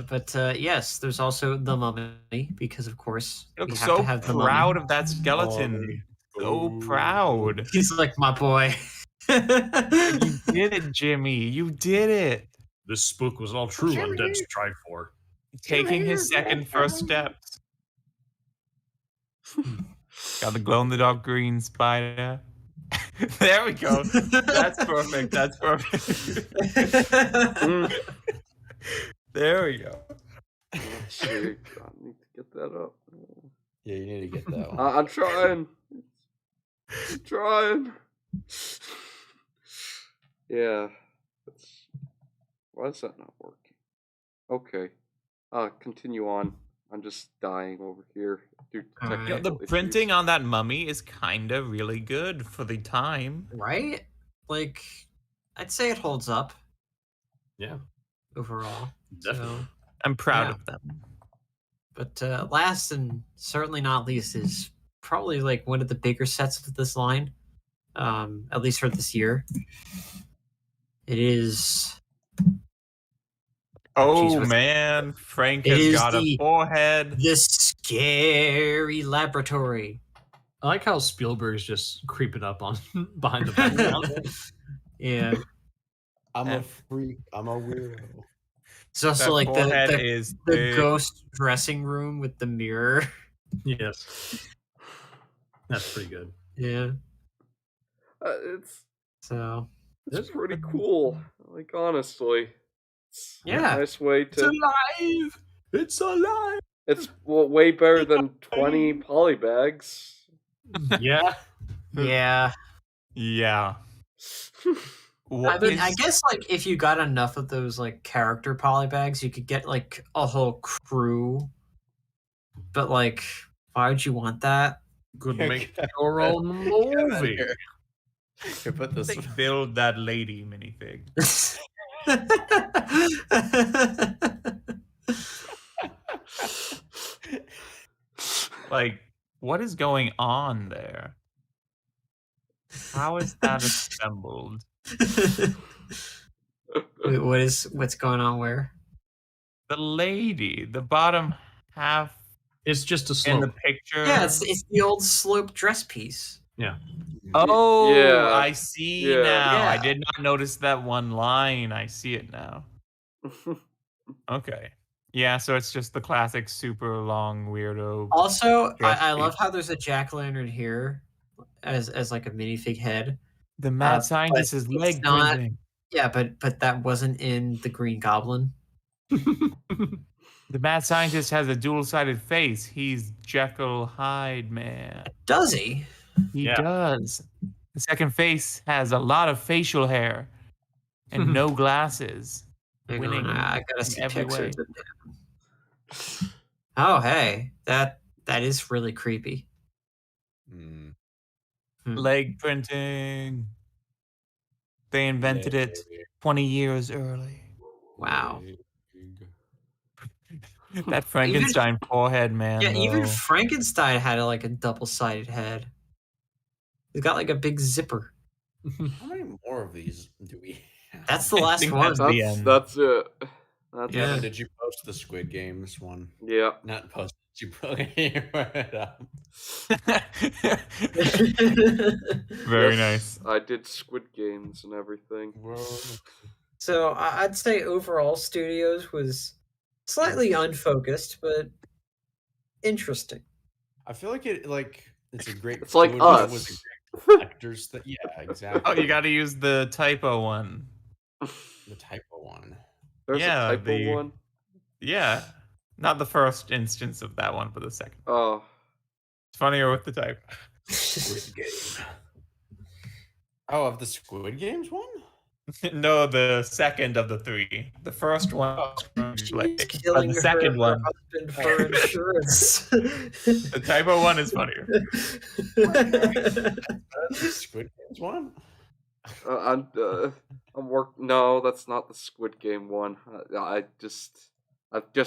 But yes, there's also the mummy because, of course, You we look have so to have the proud mummy. of that skeleton. So proud. He's like my boy. You did it, Jimmy. You did it. This spook was all true. I'm dead to try for. Taking his second first steps. Got the glow in the dark green spider. There we go. That's perfect. That's perfect. There we go. Let's see. I need to get that up. Yeah, you need to get that one. I'm trying. I'm trying. Yeah. Why is that not working? Okay. Continue on. I'm just dying over here. Due to Alright. You know, the technical printing issues. on that mummy is kind of really good for the time. Right? Like, I'd say it holds up Yeah, overall. definitely. So, I'm proud Yeah. of them. but last and certainly not least is probably like one of the bigger sets of this line, at least for this year. It is. Oh, geez, what's- man. Frank It has is got a the- forehead. The Scary Laboratory. I like how Spielberg's just creeping up on behind the background. Yeah. I'm a freak. I'm a weirdo. It's also That like forehead the is the big. ghost dressing room with the mirror. Yes, that's pretty good. Yeah. It's So pretty cool. Like, honestly. It's Yeah. a nice way It's to. alive. It's alive. It's way better than 20 polybags. Yeah. yeah. Yeah. I What mean, I is- guess like if you got enough of those like character polybags, you could get like a whole crew. But like, why would you want that? Could Yeah, make get your own movie. Here, put this. They build that lady minifig. Like, what is going on there? How is that assembled? Wait, what's going on where? The lady, the bottom half It's just a in slope. the picture. Yeah, it's the old slope dress piece. Oh, Yeah. I see Yeah. now. I Yeah. did not notice that one line. I see it now. Okay. Yeah, so it's just the classic super long weirdo. Also, Dress I love piece. how there's a jack-o'-lantern here as like a minifig head. The mad but scientist is it's leg not- printing. Yeah, but that wasn't in the Green Goblin. The mad scientist has a dual-sided face. He's Jekyll Hyde man. Does he? He Yeah. does. The second face has a lot of facial hair and no glasses. Hang Winning on, I gotta in see every pictures way. of him. Oh, hey, that is really creepy. Mm, Leg printing. They invented it 20 years early. Wow. That Frankenstein forehead, man. Yeah, even though. Frankenstein had like a double-sided head. He's got like a big zipper. How many more of these do we have? That's the I last think one. that's the end. That's it. That's Yeah. Kevin, did you post the Squid Games one? Yeah. Not post. Did you put it up? Very Yes, nice. I did Squid Games and everything. So I'd say overall Studios was slightly unfocused, but interesting. I feel like it's a great. It's like it was us. a great collector's thing. Yeah, exactly. Oh, you got to use the typo one. the typo one. There's Yeah, a typo the- one. Yeah. Not the first instance of that one, but the second. Oh. It's funnier with the typo. Squid Game. Oh, of the Squid Games one? No, the second of the three. The first one was Scrooge Blade, She's but killing the second her one, husband for insurance. the typo one is funnier. That's the Squid Games one? I'm No, that's not the Squid Game one. I just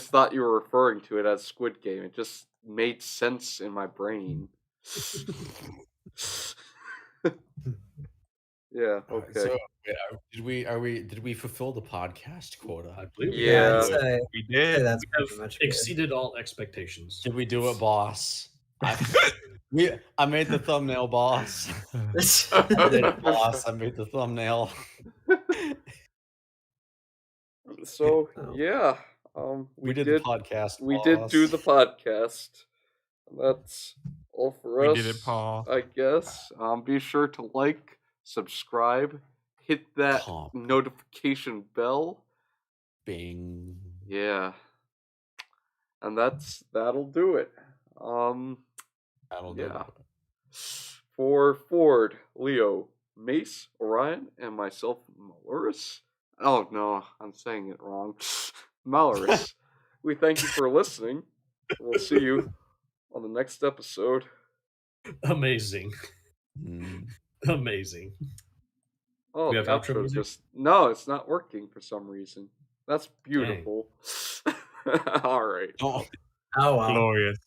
thought you were referring to it as Squid Game. It just made sense in my brain. Yeah. Okay. So, did we fulfill the podcast quota? I believe we Yeah. I'd say We did. that's have pretty much good. exceeded all expectations. Did we do it, boss? I made the thumbnail, boss. I did it, boss. I made the thumbnail. So Oh. yeah, We did the podcast. We did do the podcast. That's all for We us. did it, Paul. I guess. Be sure to like, subscribe, hit that Comp. notification bell. Bing. Yeah. And that'll do it. That'll do Yeah. it. For Ford, Leo, Mace, Orion, and myself, Malurus. Oh no, I'm saying it wrong. Malurus. We thank you for listening. We'll see you on the next episode. Amazing. Mm. Amazing. Oh, We the have outro outro music? just no, it's not working for some reason. That's beautiful. All right. Oh. Oh wow. Glorious.